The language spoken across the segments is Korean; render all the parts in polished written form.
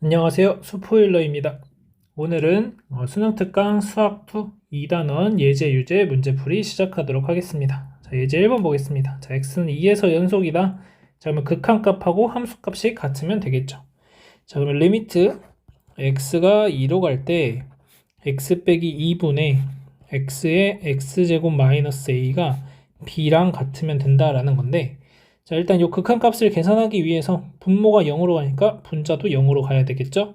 안녕하세요. 수포일러입니다. 오늘은 수능 특강 수학2 2단원 예제 유제 문제풀이 시작하도록 하겠습니다. 자, 예제 1번 보겠습니다. 자, x는 2에서 연속이다. 자, 그러면 극한값하고 함수값이 같으면 되겠죠. 자, 그러면 리미트 x가 2로 갈 때 x 빼기 2분의 x의 x제곱 마이너스 a가 b랑 같으면 된다라는 건데, 자, 일단 이 극한값을 계산하기 위해서 분모가 0으로 가니까 분자도 0으로 가야 되겠죠.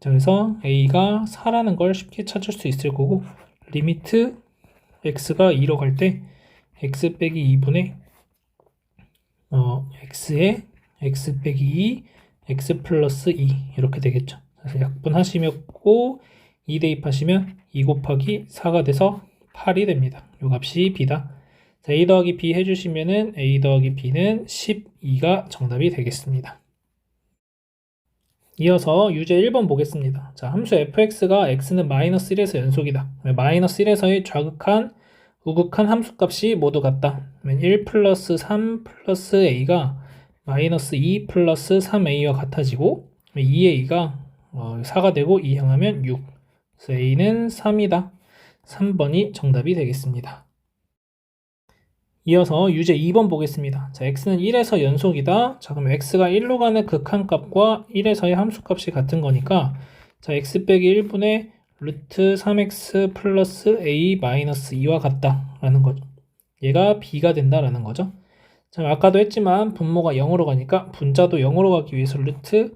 자, 그래서 a가 4라는 걸 쉽게 찾을 수 있을 거고, 리미트 x가 2로 갈 때 x 빼기 2분의 x의 x 빼기 2 x 플러스 2 이렇게 되겠죠. 그래서 약분하시고 2 대입하시면 2 곱하기 4가 돼서 8이 됩니다. 요 값이 b다. 자, a 더하기 b 해주시면은 a 더하기 b는 12가 정답이 되겠습니다. 이어서 유제 1번 보겠습니다. 자, 함수 fx가 x는 마이너스 1에서 연속이다. 마이너스 1에서의 좌극한, 우극한 함수값이 모두 같다. 1 플러스 3 플러스 a가 마이너스 2 플러스 3a와 같아지고 2a가 4가 되고 2 향하면 6. 그래서 a는 3이다. 3번이 정답이 되겠습니다. 이어서 유제 2번 보겠습니다. 자, x는 1에서 연속이다. 자, 그럼 x가 1로 가는 극한값과 1에서의 함수값이 같은 거니까, 자, x 빼기 1분의 루트 3x 플러스 a 마이너스 2와 같다라는 거죠. 얘가 b가 된다라는 거죠. 자, 아까도 했지만 분모가 0으로 가니까 분자도 0으로 가기 위해서 루트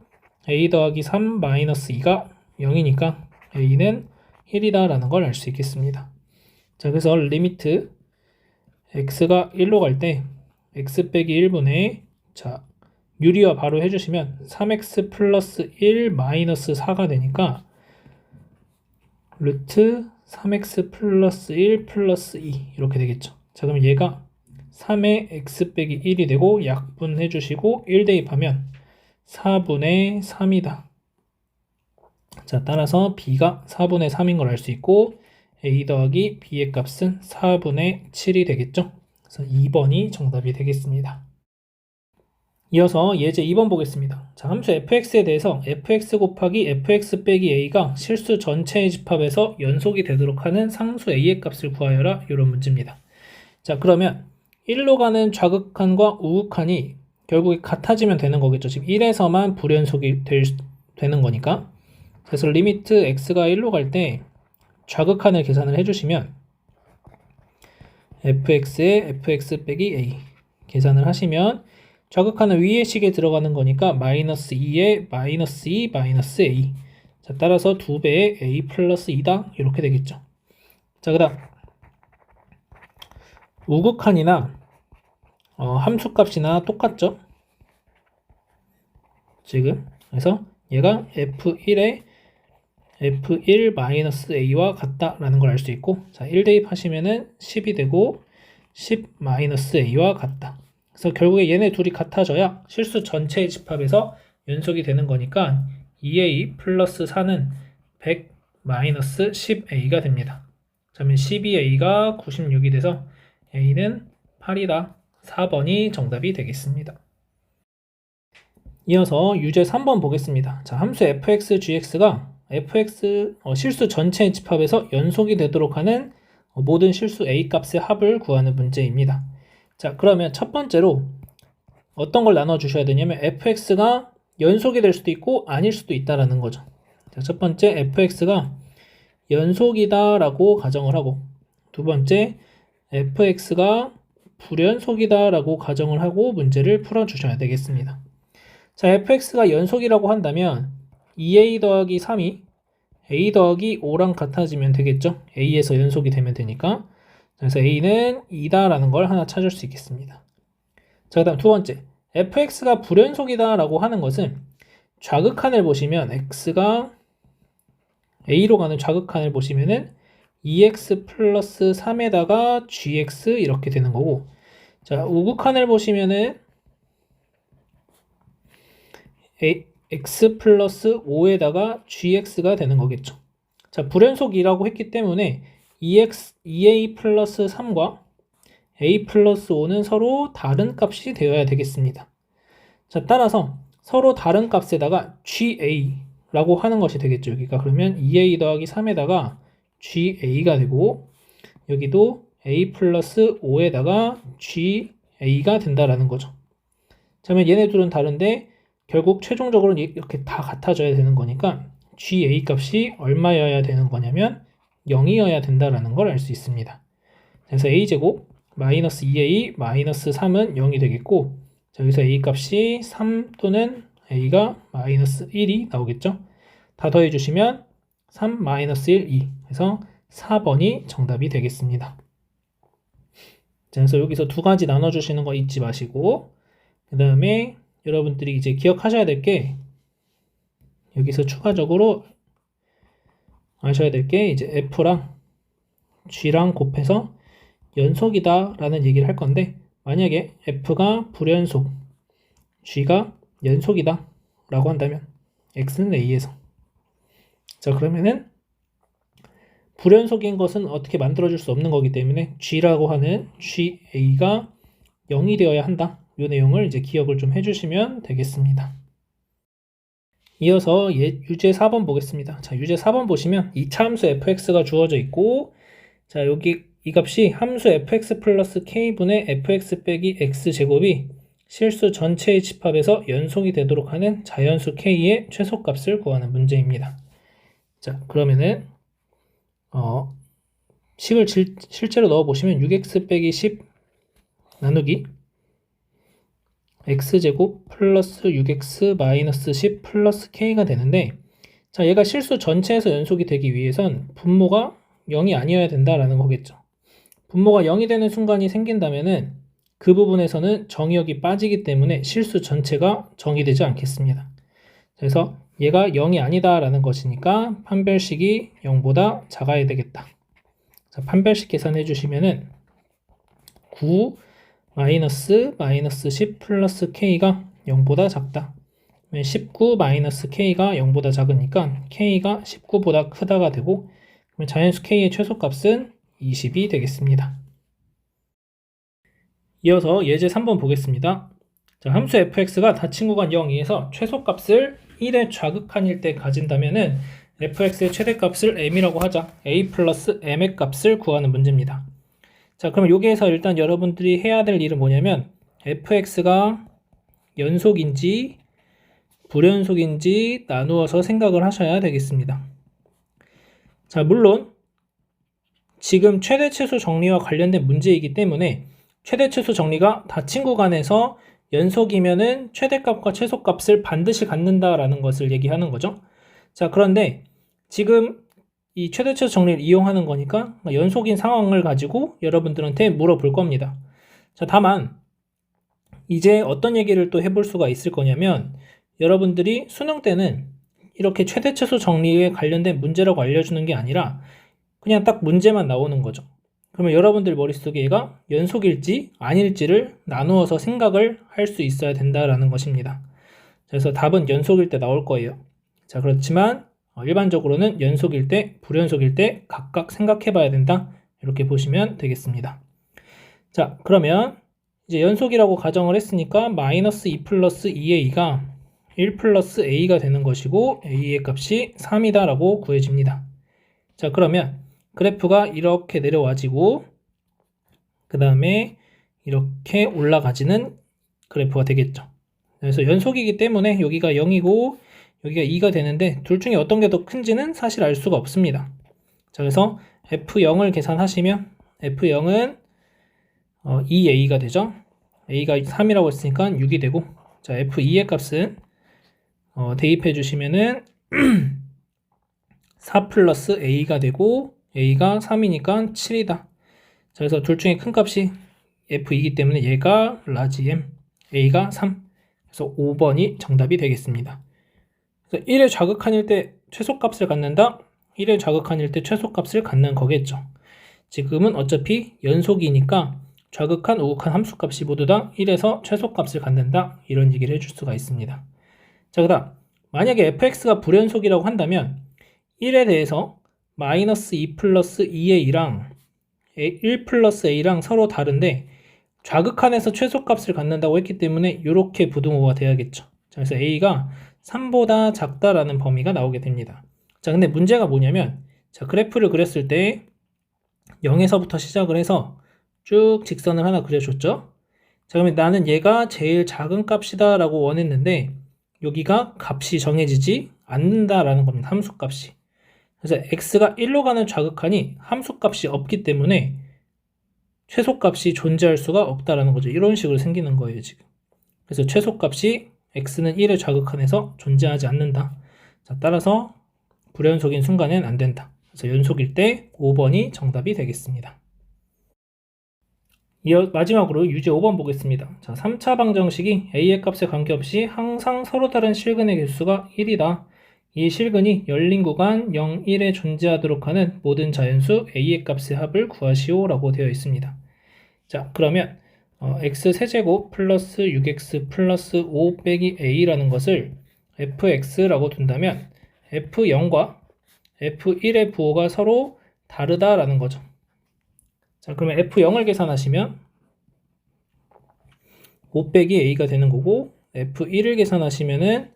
a 더하기 3 마이너스 2가 0이니까 a는 1이다라는 걸 알 수 있겠습니다. 자, 그래서 리미트 x가 1로 갈 때 x 빼기 1분의 자, 유리화 바로 해주시면 3x 플러스 1 마이너스 4가 되니까 루트 3x 플러스 1 플러스 2 이렇게 되겠죠. 자, 그럼 얘가 3의 x 빼기 1이 되고 약분해 주시고 1 대입하면 4분의 3이다. 자, 따라서 b가 4분의 3인 걸 알 수 있고 a 더하기 b의 값은 4분의 7이 되겠죠. 그래서 2번이 정답이 되겠습니다. 이어서 예제 2번 보겠습니다. 자, 함수 fx에 대해서 fx 곱하기 fx 빼기 a가 실수 전체의 집합에서 연속이 되도록 하는 상수 a의 값을 구하여라. 이런 문제입니다. 자, 그러면 1로 가는 좌극한과 우극한이 결국에 같아지면 되는 거겠죠. 지금 1에서만 불연속이 되는 거니까. 그래서 리미트 x가 1로 갈 때 좌극한을 계산을 해주시면 fx의 fx 빼기 a 계산을 하시면 좌극한은 위의 식에 들어가는 거니까 마이너스 2에 마이너스 2 마이너스 a. 자, 따라서 2배의 a 플러스 2다 이렇게 되겠죠. 자, 그 다음 우극한이나 함수값이나 똑같죠. 지금 그래서 얘가 f1에 f1-a와 같다라는 걸 알 수 있고, 자, 1 대입하시면은 10이 되고 10-a와 같다. 그래서 결국에 얘네 둘이 같아져야 실수 전체의 집합에서 연속이 되는 거니까 2a 플러스 4는 100-10a가 됩니다. 그러면 12a가 96이 돼서 a는 8이다. 4번이 정답이 되겠습니다. 이어서 유제 3번 보겠습니다. 자, 함수 fx, gx가 fx 실수 전체의 집합에서 연속이 되도록 하는 모든 실수 a 값의 합을 구하는 문제입니다. 자, 그러면 첫 번째로 어떤 걸 나눠 주셔야 되냐면 fx가 연속이 될 수도 있고 아닐 수도 있다라는 거죠. 자, 첫 번째 fx가 연속이다 라고 가정을 하고, 두 번째 fx가 불연속이다 라고 가정을 하고 문제를 풀어 주셔야 되겠습니다. 자, fx가 연속이라고 한다면 2a 더하기 3이 a 더하기 5랑 같아지면 되겠죠. a에서 연속이 되면 되니까. 그래서 a는 2다 라는 걸 하나 찾을 수 있겠습니다. 자, 그 다음 두 번째, fx가 불연속이다 라고 하는 것은 좌극한을 보시면 x가 a로 가는 좌극한을 보시면은 2x 플러스 3에다가 gx 이렇게 되는 거고, 자, 우극한을 보시면은 x 플러스 5에다가 gx가 되는 거겠죠. 자, 불연속이라고 했기 때문에 2a 플러스 3과 a 플러스 5는 서로 다른 값이 되어야 되겠습니다. 자, 따라서 서로 다른 값에다가 ga 라고 하는 것이 되겠죠. 여기가 그러면 2a 더하기 3에다가 GA가 되고 여기도 A 플러스 5에다가 GA가 된다라는 거죠. 자, 그러면 얘네 둘은 다른데 결국 최종적으로는 이렇게 다 같아져야 되는 거니까 GA 값이 얼마여야 되는 거냐면 0이어야 된다라는 걸 알 수 있습니다. 그래서 A제곱 마이너스 2A 마이너스 3은 0이 되겠고 자, 여기서 A 값이 3 또는 A가 마이너스 1이 나오겠죠. 다 더해주시면 3 마이너스 1, 2 해서 4번이 정답이 되겠습니다. 자, 그래서 여기서 두 가지 나눠주시는 거 잊지 마시고 그 다음에 여러분들이 이제 기억하셔야 될 게 여기서 추가적으로 아셔야 될 게 이제 F랑 G랑 곱해서 연속이다 라는 얘기를 할 건데 만약에 F가 불연속 G가 연속이다 라고 한다면 X는 A에서 자 그러면은 불연속인 것은 어떻게 만들어줄 수 없는 거기 때문에 G라고 하는 GA가 0이 되어야 한다. 이 내용을 이제 기억을 좀 해주시면 되겠습니다. 이어서 유제 4번 보겠습니다. 자, 유제 4번 보시면 2차 함수 fx가 주어져 있고 자, 여기 이 값이 함수 fx 플러스 k분의 fx 빼기 x제곱이 실수 전체의 집합에서 연속이 되도록 하는 자연수 k의 최소값을 구하는 문제입니다. 자, 그러면은 식을 실제로 넣어보시면 6x 빼기 10 나누기 x제곱 플러스 6x 마이너스 10 플러스 k가 되는데 자 얘가 실수 전체에서 연속이 되기 위해선 분모가 0이 아니어야 된다라는 거겠죠. 분모가 0이 되는 순간이 생긴다면은 그 부분에서는 정의역이 빠지기 때문에 실수 전체가 정의되지 않겠습니다. 그래서 얘가 0이 아니다라는 것이니까 판별식이 0보다 작아야 되겠다. 자, 판별식 계산해 주시면은 9 마이너스 10 플러스 k가 0보다 작다. 19 마이너스 k가 0보다 작으니까 k가 19보다 크다가 되고 자연수 k의 최소값은 20이 되겠습니다. 이어서 예제 3번 보겠습니다. 자, 함수 fx가 닫힌 구간 0, 2에서 최소값을 1의 좌극한일 때 가진다면은 fx의 최대값을 m이라고 하자. a 플러스 m의 값을 구하는 문제입니다. 자, 그럼 여기에서 일단 여러분들이 해야 될 일은 뭐냐면 fx가 연속인지 불연속인지 나누어서 생각을 하셔야 되겠습니다. 자, 물론 지금 최대최소 정리와 관련된 문제이기 때문에 최대최소 정리가 닫힌 구간에서 연속이면은 최대값과 최소값을 반드시 갖는다라는 것을 얘기하는 거죠. 자, 그런데 지금 이 최대최소 정리를 이용하는 거니까 연속인 상황을 가지고 여러분들한테 물어볼 겁니다. 자, 다만 이제 어떤 얘기를 또 해볼 수가 있을 거냐면 여러분들이 수능 때는 이렇게 최대최소 정리에 관련된 문제라고 알려주는 게 아니라 그냥 딱 문제만 나오는 거죠. 그러면 여러분들 머릿속에 얘가 연속일지 아닐지를 나누어서 생각을 할 수 있어야 된다라는 것입니다. 그래서 답은 연속일 때 나올 거예요. 자, 그렇지만 일반적으로는 연속일 때, 불연속일 때 각각 생각해 봐야 된다. 이렇게 보시면 되겠습니다. 자, 그러면 이제 연속이라고 가정을 했으니까 마이너스 2 플러스 2a가 1 플러스 a가 되는 것이고 a의 값이 3이다 라고 구해집니다. 자, 그러면 그래프가 이렇게 내려와지고 그 다음에 이렇게 올라가지는 그래프가 되겠죠. 그래서 연속이기 때문에 여기가 0이고 여기가 2가 되는데 둘 중에 어떤 게 더 큰지는 사실 알 수가 없습니다. 자, 그래서 F0을 계산하시면 F0은 2a가 되죠. a가 3이라고 했으니까 6이 되고 자, F2의 값은 대입해 주시면은 4 플러스 a가 되고 a가 3이니까 7이다. 자, 그래서 둘 중에 큰 값이 F이기 때문에 얘가 라지 M, a가 3. 그래서 5번이 정답이 되겠습니다. 그래서 1의 좌극한일 때 최소값을 갖는다. 1의 좌극한일 때 최소값을 갖는 거겠죠. 지금은 어차피 연속이니까 좌극한, 우극한 함수값이 모두 다 1에서 최소값을 갖는다. 이런 얘기를 해줄 수가 있습니다. 자, 그 다음 만약에 fx가 불연속이라고 한다면 1에 대해서 마이너스 2 플러스 2a랑 1 플러스 a랑 서로 다른데 좌극한에서 최소값을 갖는다고 했기 때문에 이렇게 부등호가 돼야겠죠. 자, 그래서 a가 3보다 작다라는 범위가 나오게 됩니다. 자, 근데 문제가 뭐냐면, 자, 그래프를 그렸을 때 0에서부터 시작을 해서 쭉 직선을 하나 그려줬죠? 자, 그러면 나는 얘가 제일 작은 값이다 라고 원했는데, 여기가 값이 정해지지 않는다라는 겁니다. 함수 값이. 그래서 x가 1로 가는 좌극하니 함수 값이 없기 때문에 최소값이 존재할 수가 없다라는 거죠. 이런 식으로 생기는 거예요, 지금. 그래서 최소값이 x는 1의 좌극한에서 존재하지 않는다. 자, 따라서 불연속인 순간엔 안 된다. 그래서 연속일 때 5번이 정답이 되겠습니다. 마지막으로 유제 5번 보겠습니다. 자, 3차 방정식이 a의 값에 관계없이 항상 서로 다른 실근의 개수가 1이다. 이 실근이 열린 구간 0, 1에 존재하도록 하는 모든 자연수 a의 값의 합을 구하시오 라고 되어 있습니다. 자, 그러면 x세제곱 플러스 6x 플러스 5 빼기 a라는 것을 fx라고 둔다면 f0과 f1의 부호가 서로 다르다라는 거죠. 자, 그러면 f0을 계산하시면 5 빼기 a가 되는 거고, f1을 계산하시면은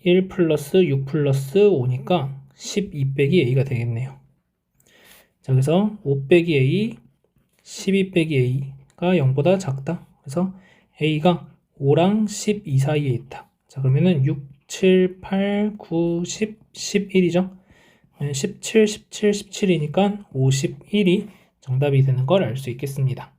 1 플러스 6 플러스 5니까 12 빼기 a가 되겠네요. 자, 그래서 5 빼기 a, 12 빼기 a가 0보다 작다. 그래서 a가 5랑 12 사이에 있다. 자, 그러면은 6, 7, 8, 9, 10, 11이죠. 17, 17, 17이니까 51이 정답이 되는 걸 알 수 있겠습니다.